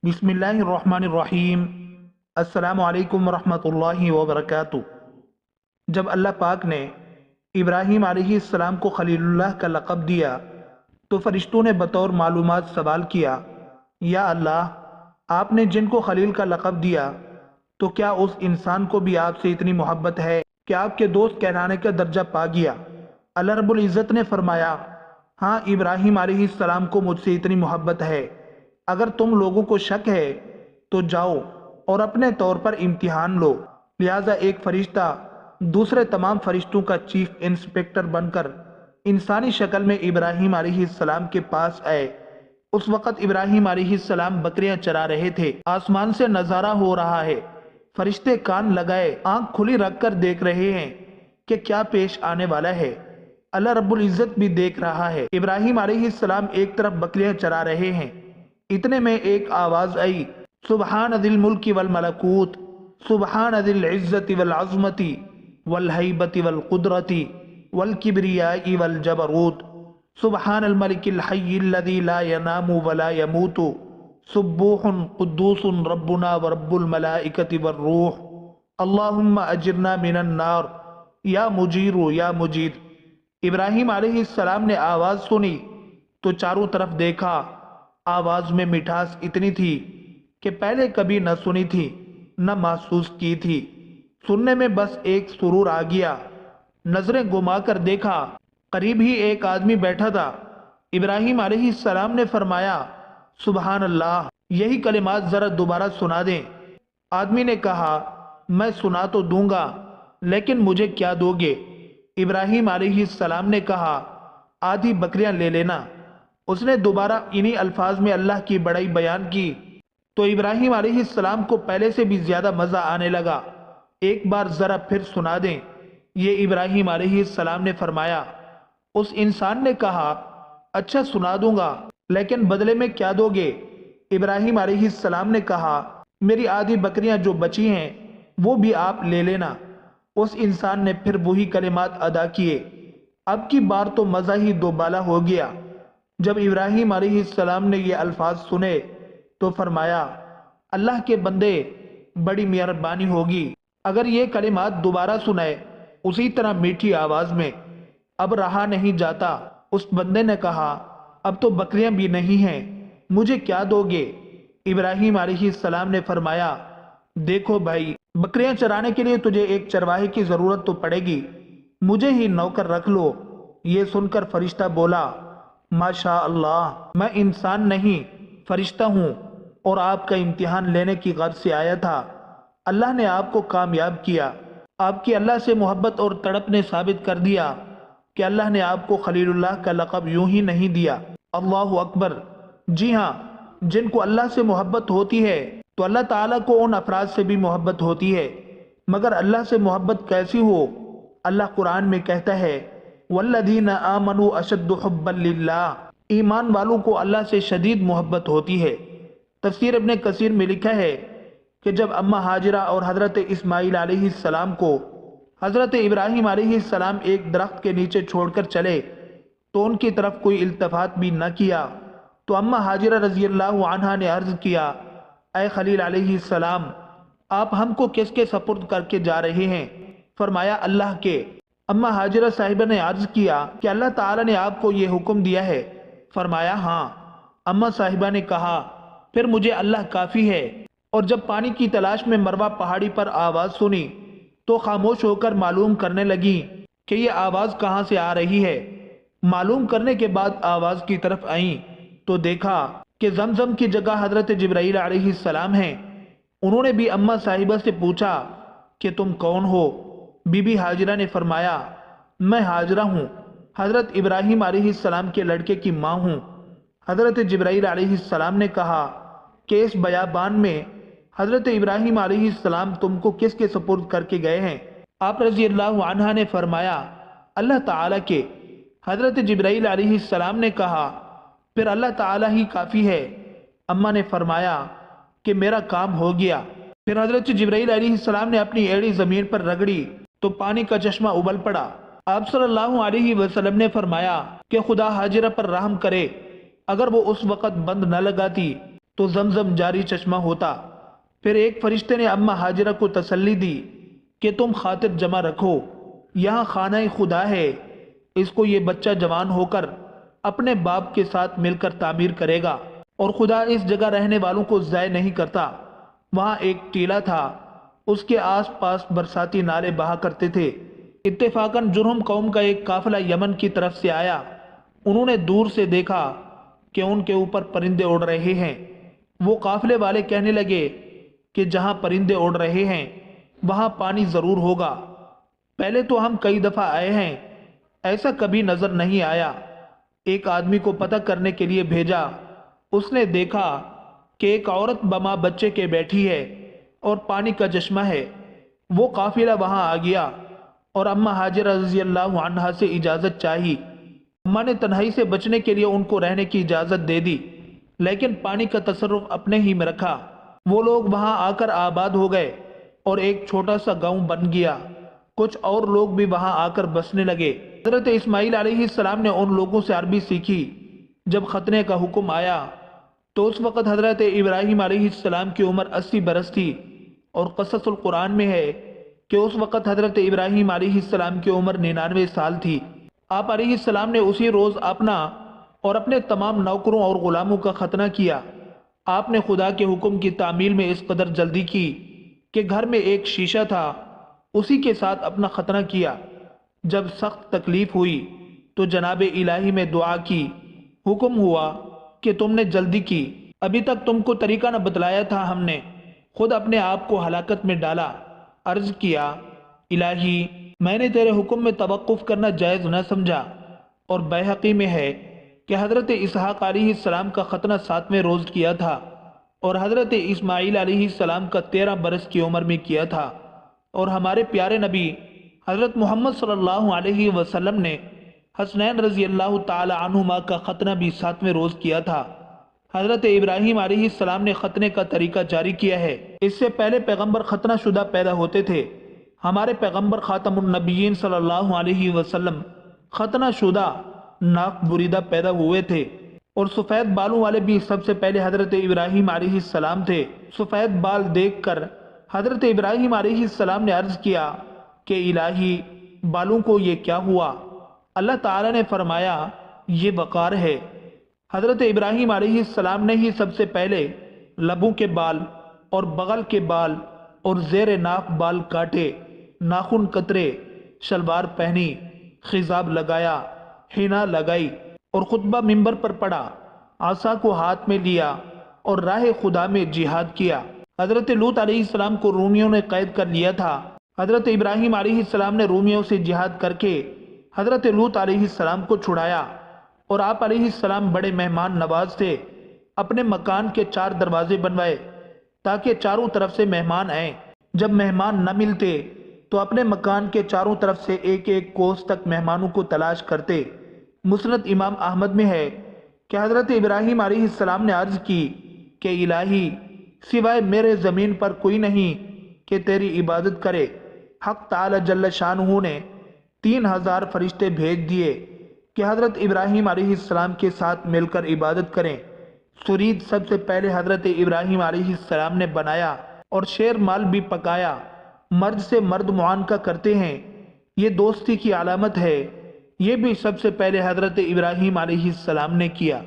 بسم اللہ الرحمن الرحیم۔ السلام علیکم ورحمۃ اللہ وبرکاتہ۔ جب اللہ پاک نے ابراہیم علیہ السلام کو خلیل اللہ کا لقب دیا تو فرشتوں نے بطور معلومات سوال کیا، یا اللہ، آپ نے جن کو خلیل کا لقب دیا تو کیا اس انسان کو بھی آپ سے اتنی محبت ہے کہ آپ کے دوست کہلانے کا درجہ پا گیا؟ اللہ رب العزت نے فرمایا، ہاں، ابراہیم علیہ السلام کو مجھ سے اتنی محبت ہے۔ اگر تم لوگوں کو شک ہے تو جاؤ اور اپنے طور پر امتحان لو۔ لہٰذا ایک فرشتہ دوسرے تمام فرشتوں کا چیف انسپکٹر بن کر انسانی شکل میں ابراہیم علیہ السلام کے پاس آئے۔ اس وقت ابراہیم علیہ السلام بکریاں چرا رہے تھے۔ آسمان سے نظارہ ہو رہا ہے، فرشتے کان لگائے آنکھ کھلی رکھ کر دیکھ رہے ہیں کہ کیا پیش آنے والا ہے۔ اللہ رب العزت بھی دیکھ رہا ہے۔ ابراہیم علیہ السلام ایک طرف بکریاں چرا رہے ہیں، اتنے میں ایک آواز آئی، سبحان ذی الملک والملکوت، سبحان ذی العزت والعظمت والہیبت والقدرت والکبریاء والجبروت، سبحان الملک الحی الذی لا ینام ولا یموت، سبوح قدوس ربنا ورب الملائکۃ والروح، اللہم اجرنا من النار یا مجیر یا مجید۔ ابراہیم علیہ السلام نے آواز سنی تو چاروں طرف دیکھا۔ آواز میں مٹھاس اتنی تھی کہ پہلے کبھی نہ سنی تھی نہ محسوس کی تھی۔ سننے میں بس ایک سرور آ گیا۔ نظریں گھما کر دیکھا، قریب ہی ایک آدمی بیٹھا تھا۔ ابراہیم علیہ السلام نے فرمایا، سبحان اللہ، یہی کلمات ذرا دوبارہ سنا دیں۔ آدمی نے کہا، میں سنا تو دوں گا، لیکن مجھے کیا دو گے؟ ابراہیم علیہ السلام نے کہا، آدھی بکریاں لے لینا۔ اس نے دوبارہ انہی الفاظ میں اللہ کی بڑائی بیان کی تو ابراہیم علیہ السلام کو پہلے سے بھی زیادہ مزہ آنے لگا۔ ایک بار ذرا پھر سنا دیں، یہ ابراہیم علیہ السلام نے فرمایا۔ اس انسان نے کہا، اچھا سنا دوں گا، لیکن بدلے میں کیا دو گے؟ ابراہیم علیہ السلام نے کہا، میری آدھی بکریاں جو بچی ہیں وہ بھی آپ لے لینا۔ اس انسان نے پھر وہی کلمات ادا کیے۔ اب کی بار تو مزہ ہی دوبالا ہو گیا۔ جب ابراہیم علیہ السلام نے یہ الفاظ سنے تو فرمایا، اللہ کے بندے، بڑی مہربانی ہوگی اگر یہ کلمات دوبارہ سنائے اسی طرح میٹھی آواز میں۔ اب رہا نہیں جاتا۔ اس بندے نے کہا، اب تو بکریاں بھی نہیں ہیں، مجھے کیا دو گے؟ ابراہیم علیہ السلام نے فرمایا، دیکھو بھائی، بکریاں چرانے کے لیے تجھے ایک چرواہے کی ضرورت تو پڑے گی، مجھے ہی نوکر رکھ لو۔ یہ سن کر فرشتہ بولا، ماشاء اللہ، میں انسان نہیں فرشتہ ہوں اور آپ کا امتحان لینے کی غرض سے آیا تھا۔ اللہ نے آپ کو کامیاب کیا۔ آپ کی اللہ سے محبت اور تڑپ نے ثابت کر دیا کہ اللہ نے آپ کو خلیل اللہ کا لقب یوں ہی نہیں دیا۔ اللہ اکبر۔ جی ہاں، جن کو اللہ سے محبت ہوتی ہے تو اللہ تعالیٰ کو ان افراد سے بھی محبت ہوتی ہے۔ مگر اللہ سے محبت کیسی ہو؟ اللہ قرآن میں کہتا ہے، والذین آمنوا اشد حبا للہ، ایمان والوں کو اللہ سے شدید محبت ہوتی ہے۔ تفسیر ابن کثیر میں لکھا ہے کہ جب اماں ہاجرہ اور حضرت اسماعیل علیہ السلام کو حضرت ابراہیم علیہ السلام ایک درخت کے نیچے چھوڑ کر چلے تو ان کی طرف کوئی التفات بھی نہ کیا، تو اماں ہاجرہ رضی اللہ عنہا نے عرض کیا، اے خلیل علیہ السلام، آپ ہم کو کس کے سپرد کر کے جا رہے ہیں؟ فرمایا، اللہ کے۔ اماں ہاجرہ صاحبہ نے عرض کیا کہ اللہ تعالیٰ نے آپ کو یہ حکم دیا ہے؟ فرمایا، ہاں۔ اماں صاحبہ نے کہا، پھر مجھے اللہ کافی ہے۔ اور جب پانی کی تلاش میں مروہ پہاڑی پر آواز سنی تو خاموش ہو کر معلوم کرنے لگی کہ یہ آواز کہاں سے آ رہی ہے۔ معلوم کرنے کے بعد آواز کی طرف آئیں تو دیکھا کہ زمزم کی جگہ حضرت جبرائیل علیہ السلام ہیں۔ انہوں نے بھی اماں صاحبہ سے پوچھا کہ تم کون ہو؟ بی بی ہاجرہ نے فرمایا، میں ہاجرہ ہوں، حضرت ابراہیم علیہ السلام کے لڑکے کی ماں ہوں۔ حضرت جبرائیل علیہ السلام نے کہا کہ اس بیابان میں حضرت ابراہیم علیہ السلام تم کو کس کے سپرد کر کے گئے ہیں؟ آپ رضی اللہ عنہ نے فرمایا، اللہ تعالیٰ کے۔ حضرت جبرائیل علیہ السلام نے کہا، پھر اللہ تعالیٰ ہی کافی ہے۔ اماں نے فرمایا کہ میرا کام ہو گیا۔ پھر حضرت جبرائیل علیہ السلام نے اپنی ایڑی زمین پر رگڑی تو پانی کا چشمہ ابل پڑا۔ آپ صلی اللہ علیہ وسلم نے فرمایا کہ خدا ہاجرہ پر رحم کرے، اگر وہ اس وقت بند نہ لگاتی تو زمزم جاری چشمہ ہوتا۔ پھر ایک فرشتے نے اماں ہاجرہ کو تسلی دی کہ تم خاطر جمع رکھو، یہاں خانہ خدا ہے، اس کو یہ بچہ جوان ہو کر اپنے باپ کے ساتھ مل کر تعمیر کرے گا، اور خدا اس جگہ رہنے والوں کو ضائع نہیں کرتا۔ وہاں ایک ٹیلہ تھا، اس کے آس پاس برساتی نالے بہا کرتے تھے۔ اتفاقاً جرہم قوم کا ایک قافلہ یمن کی طرف سے آیا۔ انہوں نے دور سے دیکھا کہ ان کے اوپر پرندے اڑ رہے ہیں۔ وہ قافلے والے کہنے لگے کہ جہاں پرندے اڑ رہے ہیں وہاں پانی ضرور ہوگا، پہلے تو ہم کئی دفعہ آئے ہیں، ایسا کبھی نظر نہیں آیا۔ ایک آدمی کو پتہ کرنے کے لیے بھیجا، اس نے دیکھا کہ ایک عورت بما بچے کے بیٹھی ہے اور پانی کا چشمہ ہے۔ وہ قافلہ وہاں آ گیا اور اماں ہاجرہ رضی اللہ عنہا سے اجازت چاہی۔ اماں نے تنہائی سے بچنے کے لیے ان کو رہنے کی اجازت دے دی، لیکن پانی کا تصرف اپنے ہی میں رکھا۔ وہ لوگ وہاں آ کر آباد ہو گئے اور ایک چھوٹا سا گاؤں بن گیا۔ کچھ اور لوگ بھی وہاں آ کر بسنے لگے۔ حضرت اسماعیل علیہ السلام نے ان لوگوں سے عربی سیکھی۔ جب ختنے کا حکم آیا تو اس وقت حضرت ابراہیم علیہ السلام کی عمر 80 برس تھی، اور قصص القرآن میں ہے کہ اس وقت حضرت ابراہیم علیہ السلام کی عمر 99 سال تھی۔ آپ علیہ السلام نے اسی روز اپنا اور اپنے تمام نوکروں اور غلاموں کا ختنہ کیا۔ آپ نے خدا کے حکم کی تعمیل میں اس قدر جلدی کی کہ گھر میں ایک شیشہ تھا، اسی کے ساتھ اپنا ختنہ کیا۔ جب سخت تکلیف ہوئی تو جناب الہی میں دعا کی، حکم ہوا کہ تم نے جلدی کی، ابھی تک تم کو طریقہ نہ بتلایا تھا، ہم نے خود اپنے آپ کو ہلاکت میں ڈالا۔ عرض کیا، الہی میں نے تیرے حکم میں توقف کرنا جائز نہ سمجھا۔ اور بیہقی میں ہے کہ حضرت اسحاق علیہ السلام کا ختنہ 7ویں روز کیا تھا اور حضرت اسماعیل علیہ السلام کا 13 برس کی عمر میں کیا تھا، اور ہمارے پیارے نبی حضرت محمد صلی اللہ علیہ وسلم نے حسنین رضی اللہ تعالی عنہما کا ختنہ بھی 7ویں روز کیا تھا۔ حضرت ابراہیم علیہ السلام نے ختنے کا طریقہ جاری کیا ہے۔ اس سے پہلے پیغمبر ختنہ شدہ پیدا ہوتے تھے۔ ہمارے پیغمبر خاتم النبیین صلی اللہ علیہ وسلم ختنہ شدہ ناک بریدہ پیدا ہوئے تھے، اور سفید بالوں والے بھی سب سے پہلے حضرت ابراہیم علیہ السلام تھے۔ سفید بال دیکھ کر حضرت ابراہیم علیہ السلام نے عرض کیا کہ الہی بالوں کو یہ کیا ہوا؟ اللہ تعالی نے فرمایا یہ وقار ہے۔ حضرت ابراہیم علیہ السلام نے ہی سب سے پہلے لبوں کے بال اور بغل کے بال اور زیر ناف بال کاٹے، ناخن کترے، شلوار پہنی، خضاب لگایا، حنا لگائی اور خطبہ منبر پر پڑھا، عصا کو ہاتھ میں لیا اور راہ خدا میں جہاد کیا۔ حضرت لوط علیہ السلام کو رومیوں نے قید کر لیا تھا۔ حضرت ابراہیم علیہ السلام نے رومیوں سے جہاد کر کے حضرت لوط علیہ السلام کو چھڑایا، اور آپ علیہ السلام بڑے مہمان نواز تھے۔ اپنے مکان کے 4 دروازے بنوائے تاکہ چاروں طرف سے مہمان آئیں۔ جب مہمان نہ ملتے تو اپنے مکان کے چاروں طرف سے ایک ایک کوس تک مہمانوں کو تلاش کرتے۔ مسند امام احمد میں ہے کہ حضرت ابراہیم علیہ السلام نے عرض کی کہ الہی سوائے میرے زمین پر کوئی نہیں کہ تیری عبادت کرے۔ حق تعالی جل شانہ نے 3000 فرشتے بھیج دیے کہ حضرت ابراہیم علیہ السلام کے ساتھ مل کر عبادت کریں۔ سرید سب سے پہلے حضرت ابراہیم علیہ السلام نے بنایا اور شیر مال بھی پکایا۔ مرد سے مرد معانقہ کرتے ہیں، یہ دوستی کی علامت ہے، یہ بھی سب سے پہلے حضرت ابراہیم علیہ السلام نے کیا۔